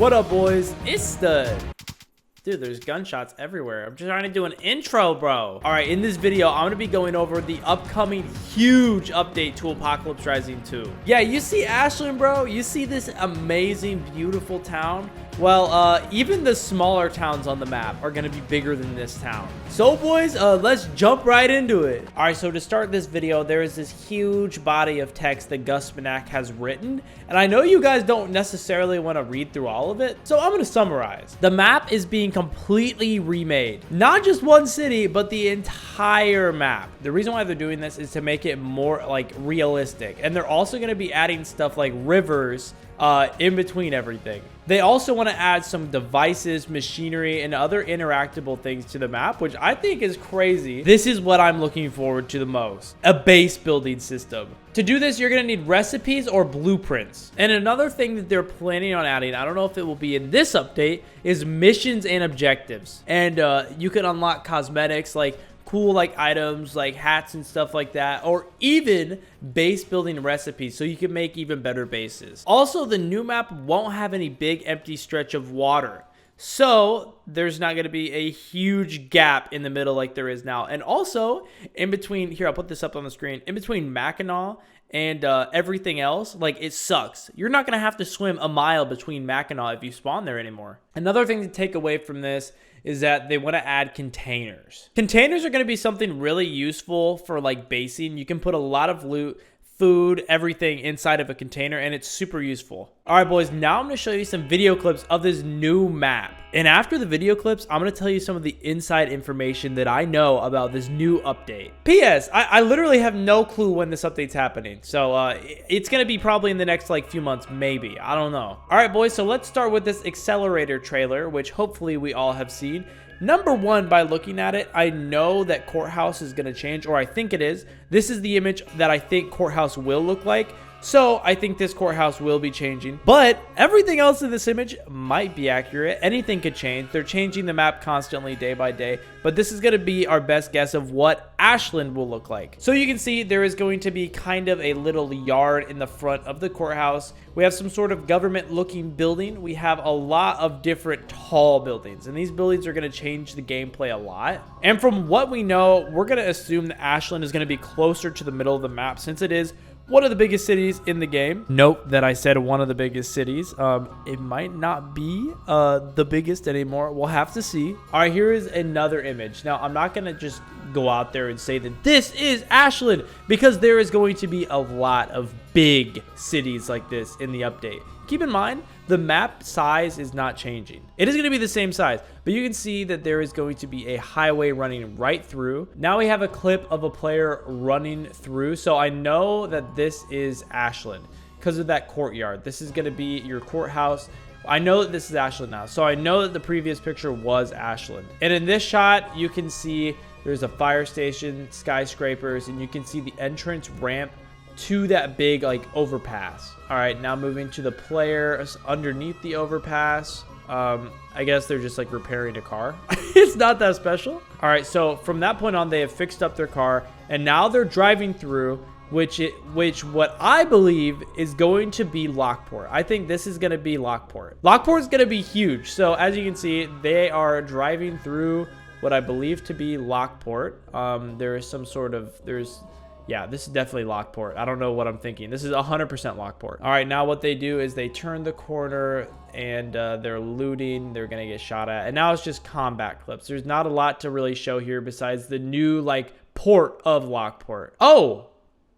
What up, boys? It's Stud. Dude, there's gunshots everywhere. I'm just trying to do an intro, bro. All right, in this video, I'm going to be going over the upcoming huge update to Apocalypse Rising 2. Yeah, you see Ashland, bro? You see this amazing, beautiful town? Well, even the smaller towns on the map are going to be bigger than this town. So, boys, let's jump right into it. All right, so to start this video, there is this huge body of text that Gus Manak has written. And I know you guys don't necessarily want to read through all of it, so I'm going to summarize. The map is being completely remade. Not just one city, but the entire map. The reason why they're doing this is to make it more, like, realistic. And they're also going to be adding stuff like rivers in between everything. They also want to add some devices, machinery, and other interactable things to the map, which I think is crazy. This is what I'm looking forward to the most. A base building system. To do this, you're going to need recipes or blueprints. And another thing that they're planning on adding, I don't know if it will be in this update, is missions and objectives. And you can unlock cosmetics like cool items like hats and stuff like that, or even base building recipes so you can make even better bases. Also, the new map won't have any big empty stretch of water, so there's not going to be a huge gap in the middle like there is now. And also in between here, I'll put this up on the screen, in between Mackinac and everything else, like, it sucks. You're not going to have to swim a mile between Mackinac if you spawn there anymore. Another thing to take away from this is that they want to add containers. Containers are going to be something really useful for like basing. You can put a lot of loot, food, everything inside of a container, and it's super useful. All right, boys, now I'm going to show you some video clips of this new map. And after the video clips, I'm going to tell you some of the inside information that I know about this new update. P.S. I literally have no clue when this update's happening. So it's going to be probably in the next few months, maybe. I don't know. All right, boys, so let's start with this Accelerator trailer, which hopefully we all have seen. Number one, by looking at it, I know that Courthouse is going to change, or I think it is. This is the image that I think Courthouse will look like. So I think this courthouse will be changing, but everything else in this image might be accurate. Anything could change. They're changing the map constantly day by day, but this is going to be our best guess of what Ashland will look like. So you can see there is going to be kind of a little yard in the front of the courthouse. We have some sort of government looking building. We have a lot of different tall buildings, and these buildings are going to change the gameplay a lot. And from what we know, we're going to assume that Ashland is going to be closer to the middle of the map since it is one of the biggest cities in the game. Note that I said one of the biggest cities. It might not be the biggest anymore. We'll have to see. All right, here is another image. Now, I'm not going to just go out there and say that this is Ashland, because there is going to be a lot of big cities like this in the update. Keep in mind, the map size is not changing. It is going to be the same size, but you can see that there is going to be a highway running right through. Now we have a clip of a player running through, so I know that this is Ashland because of that courtyard. This is going to be your courthouse. I know that this is Ashland now, so I know that the previous picture was Ashland. And in this shot, you can see there's a fire station, skyscrapers, and you can see the entrance ramp to that big overpass. All right, now moving to the players underneath the overpass. I guess they're just repairing a car. It's not that special. All right, so from that point on, they have fixed up their car, and now they're driving through, which what I believe is going to be Lockport. I think this is going to be Lockport. Lockport is going to be huge. So as you can see, they are driving through what I believe to be Lockport. There is some sort of yeah, this is definitely Lockport. I don't know what I'm thinking. This is 100% Lockport. All right, now what they do is they turn the corner and they're looting. They're going to get shot at. And now it's just combat clips. There's not a lot to really show here besides the new port of Lockport. Oh,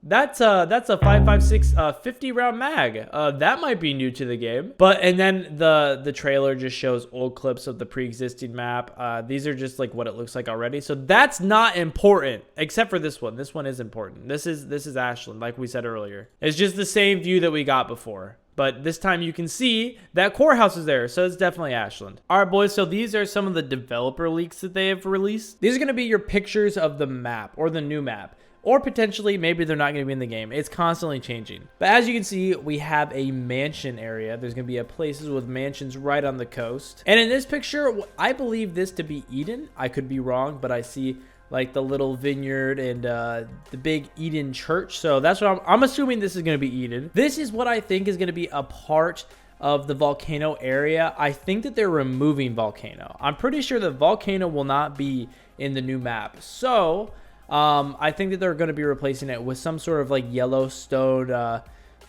that's a 5.56 50 round mag. That might be new to the game. And then the trailer just shows old clips of the pre-existing map. These are just what it looks like already. So that's not important, except for this one. This one is important. This is Ashland, like we said earlier. It's just the same view that we got before. But this time you can see that courthouse is there, so it's definitely Ashland. All right, boys, so these are some of the developer leaks that they have released. These are going to be your pictures of the map, or the new map. Or potentially, maybe they're not going to be in the game. It's constantly changing. But as you can see, we have a mansion area. There's going to be places with mansions right on the coast. And in this picture, I believe this to be Eden. I could be wrong, but I see the little vineyard and the big Eden church. So that's what I'm assuming this is going to be Eden. This is what I think is going to be a part of the volcano area. I think that they're removing volcano. I'm pretty sure the volcano will not be in the new map. So I think that they're going to be replacing it with some sort of like Yellowstone,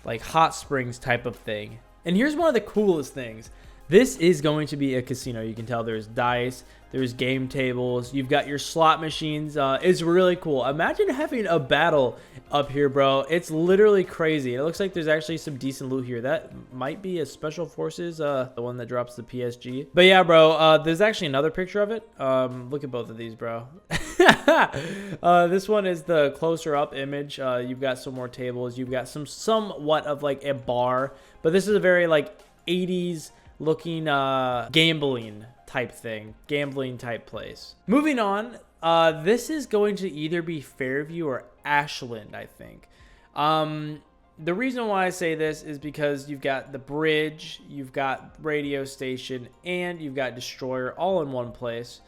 like hot springs type of thing. And here's one of the coolest things. This is going to be a casino. You can tell there's dice, there's game tables, you've got your slot machines. It's really cool. Imagine having a battle up here, bro. It's literally crazy. It looks like there's actually some decent loot here. That might be a special forces, the one that drops the PSG. But yeah, bro, there's actually another picture of it. Look at both of these, bro. This one is the closer up image. You've got some more tables. You've got somewhat of like a bar, but this is a very like 80s looking gambling type thing, gambling type place. Moving on, this is going to either be Fairview or Ashland, I think. The reason why I say this is because you've got the bridge, you've got radio station, and you've got destroyer all in one place.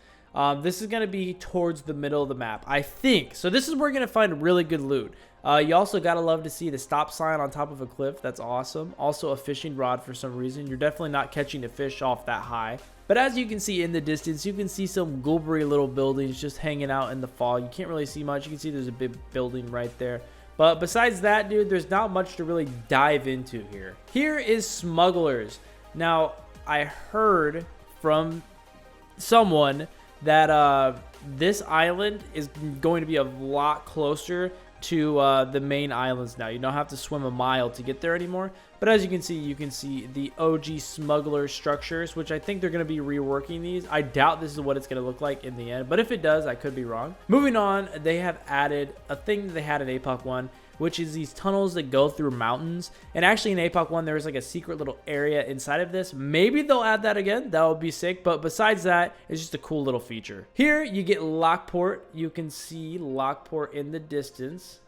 This is going to be towards the middle of the map, I think. So this is where we're going to find really good loot. You also got to love to see the stop sign on top of a cliff. That's awesome. Also a fishing rod for some reason. You're definitely not catching a fish off that high. But as you can see in the distance, you can see some gulbery little buildings just hanging out in the fog. You can't really see much. You can see there's a big building right there. But besides that, dude, there's not much to really dive into here. Here is Smugglers. Now, I heard from someone that this island is going to be a lot closer to the main islands now. You don't have to swim a mile to get there anymore. But as you can see the OG smuggler structures, which I think they're going to be reworking these. I doubt this is what it's going to look like in the end, but if it does, I could be wrong. Moving on, they have added a thing that they had in APOC 1, which is these tunnels that go through mountains. And actually in APOC 1, there was like a secret little area inside of this. Maybe they'll add that again. That would be sick. But besides that, it's just a cool little feature. Here you get Lockport. You can see Lockport in the distance.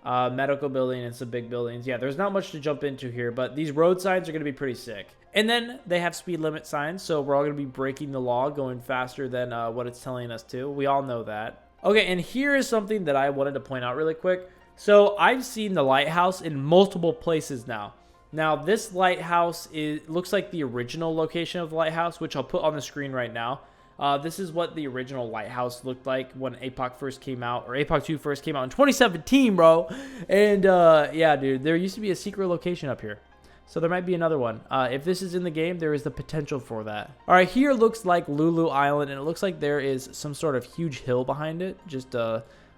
Medical building and some big buildings. Yeah, there's not much to jump into here, but these road signs are going to be pretty sick. And then they have speed limit signs, so we're all going to be breaking the law, going faster than what it's telling us to. We all know that. Okay, and here is something that I wanted to point out really quick. So I've seen the Lighthouse in multiple places now. Now this lighthouse looks like the original location of the lighthouse, which I'll put on the screen right now. This is what the original lighthouse looked like when APOC first came out, or APOC 2 first came out in 2017, bro. And yeah, dude, there used to be a secret location up here. So there might be another one. If this is in the game, there is the potential for that. All right, here looks like Lulu Island, and it looks like there is some sort of huge hill behind it. Just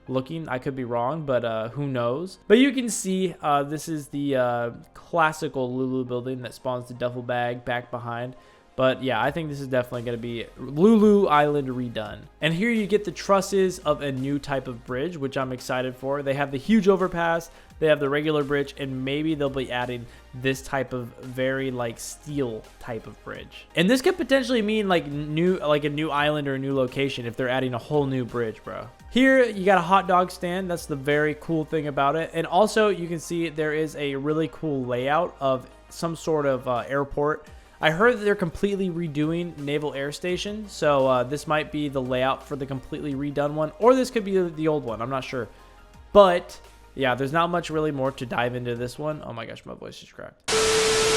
looking, I could be wrong, but who knows. But you can see this is the classical Lulu building that spawns the duffel bag back behind. But yeah, I think this is definitely going to be Lulu Island redone. And here you get the trusses of a new type of bridge, which I'm excited for. They have the huge overpass, they have the regular bridge, and maybe they'll be adding this type of very like steel type of bridge. And this could potentially mean like a new island or a new location if they're adding a whole new bridge, bro. Here you got a hot dog stand. That's the very cool thing about it. And also you can see there is a really cool layout of some sort of airport. I heard that they're completely redoing Naval Air Station, so this might be the layout for the completely redone one, or this could be the old one. I'm not sure. But yeah, there's not much really more to dive into this one. Oh my gosh, my voice just cracked.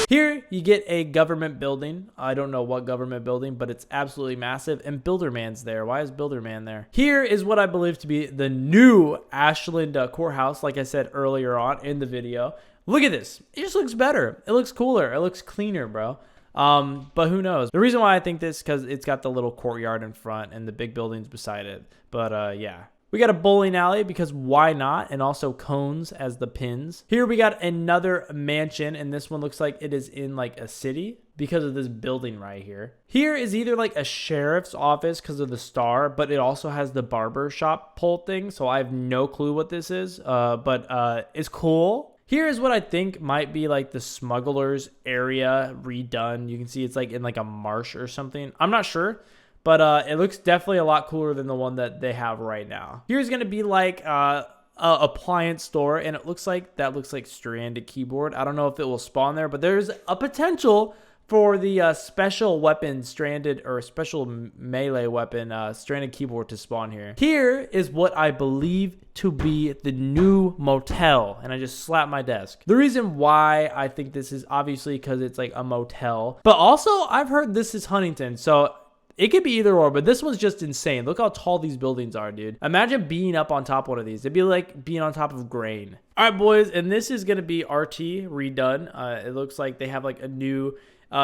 Here you get a government building. I don't know what government building, but it's absolutely massive. And Builderman's there. Why is Builderman there? Here is what I believe to be the new Ashland Courthouse, like I said earlier on in the video. Look at this. It just looks better. It looks cooler. It looks cleaner, bro. But who knows? The reason why I think this, because it's got the little courtyard in front and the big buildings beside it. But yeah. We got a bowling alley because why not? And also cones as the pins. Here we got another mansion, and this one looks like it is in like a city because of this building right here. Here is either like a sheriff's office because of the star, but it also has the barber shop pole thing. So I have no clue what this is, but it's cool. Here is what I think might be like the smugglers area redone. You can see it's like in like a marsh or something. I'm not sure. But it looks definitely a lot cooler than the one that they have right now. Here's going to be like a appliance store, and it looks like that looks like stranded keyboard. I don't know if it will spawn there, but there's a potential for the special weapon stranded, or special melee weapon stranded keyboard to spawn here. Here is what I believe to be the new motel, and I just slapped my desk. The reason why I think this is obviously because it's like a motel, but also I've heard this is Huntington, so it could be either or, but this one's just insane. Look how tall these buildings are, dude. Imagine being up on top of one of these. It'd be like being on top of grain. All right, boys, and this is going to be RT redone. It looks like they have like a new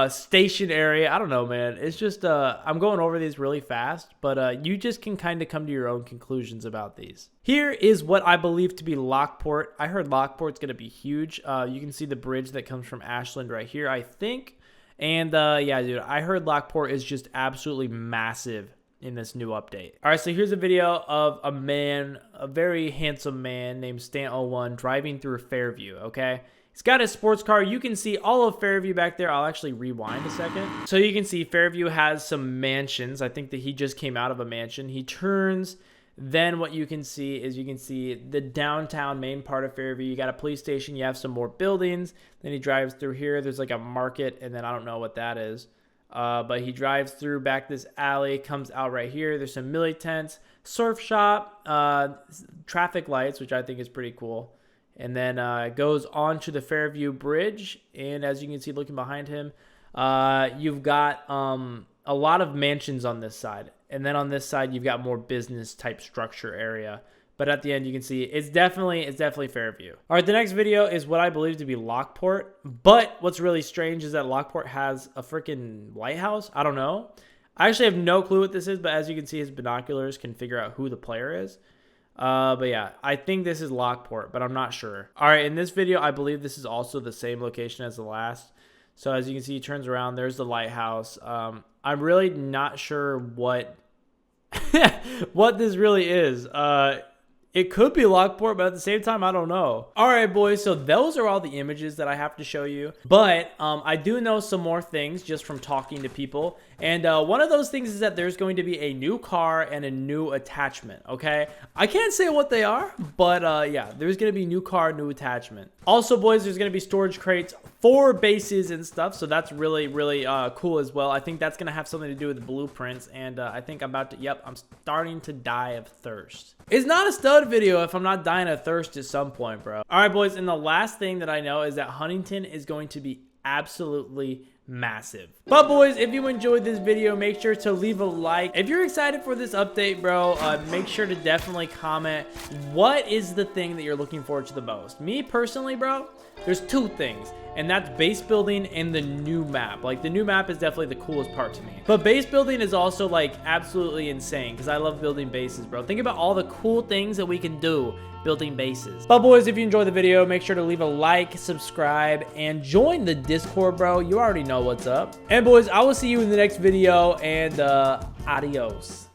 station area. I don't know, man. It's just I'm going over these really fast, but you just can kind of come to your own conclusions about these. Here is what I believe to be Lockport. I heard Lockport's gonna be huge. You can see the bridge that comes from Ashland right here, I think. And yeah, dude, I heard Lockport is just absolutely massive in this new update. All right, so here's a video of a man, a very handsome man named Stan01 driving through Fairview, okay? He's got his sports car. You can see all of Fairview back there. I'll actually rewind a second. So you can see Fairview has some mansions. I think that he just came out of a mansion. He turns, then what you can see is you can see the downtown main part of Fairview. You got a police station. You have some more buildings. Then he drives through here. There's like a market, and then I don't know what that is. But he drives through back this alley, comes out right here. There's some millie tents, surf shop, traffic lights, which I think is pretty cool. And then goes on to the Fairview Bridge. And as you can see, looking behind him, you've got a lot of mansions on this side. And then on this side, you've got more business type structure area. But at the end, you can see it's definitely Fairview. All right, the next video is what I believe to be Lockport. But what's really strange is that Lockport has a freaking lighthouse. I don't know. I actually have no clue what this is, but as you can see, his binoculars can figure out who the player is. But yeah, I think this is Lockport, but I'm not sure. All right, in this video, I believe this is also the same location as the last. So as you can see, he turns around. There's the lighthouse. I'm really not sure what what this really is. It could be Lockport, but at the same time, I don't know. All right, boys, so those are all the images that I have to show you. But I do know some more things just from talking to people. And one of those things is that there's going to be a new car and a new attachment, okay? I can't say what they are, but yeah, there's going to be new car, new attachment. Also, boys, there's going to be storage crates for bases and stuff, so that's really, really cool as well. I think that's going to have something to do with the blueprints, and I think I'm about to, yep, I'm starting to die of thirst. It's not a stud video if I'm not dying of thirst at some point, bro. All right, boys, and the last thing that I know is that Huntington is going to be absolutely massive. But boys, if you enjoyed this video, make sure to leave a like. If you're excited for this update, bro, make sure to definitely comment what is the thing that you're looking forward to the most. Me personally, bro, there's two things, and that's base building and the new map. Like, the new map is definitely the coolest part to me, but base building is also like absolutely insane because I love building bases, bro. Think about all the cool things that we can do building bases. But boys, if you enjoyed the video, make sure to leave a like, subscribe, and join the Discord, bro. You already know what's up. And boys, I will see you in the next video, and adios.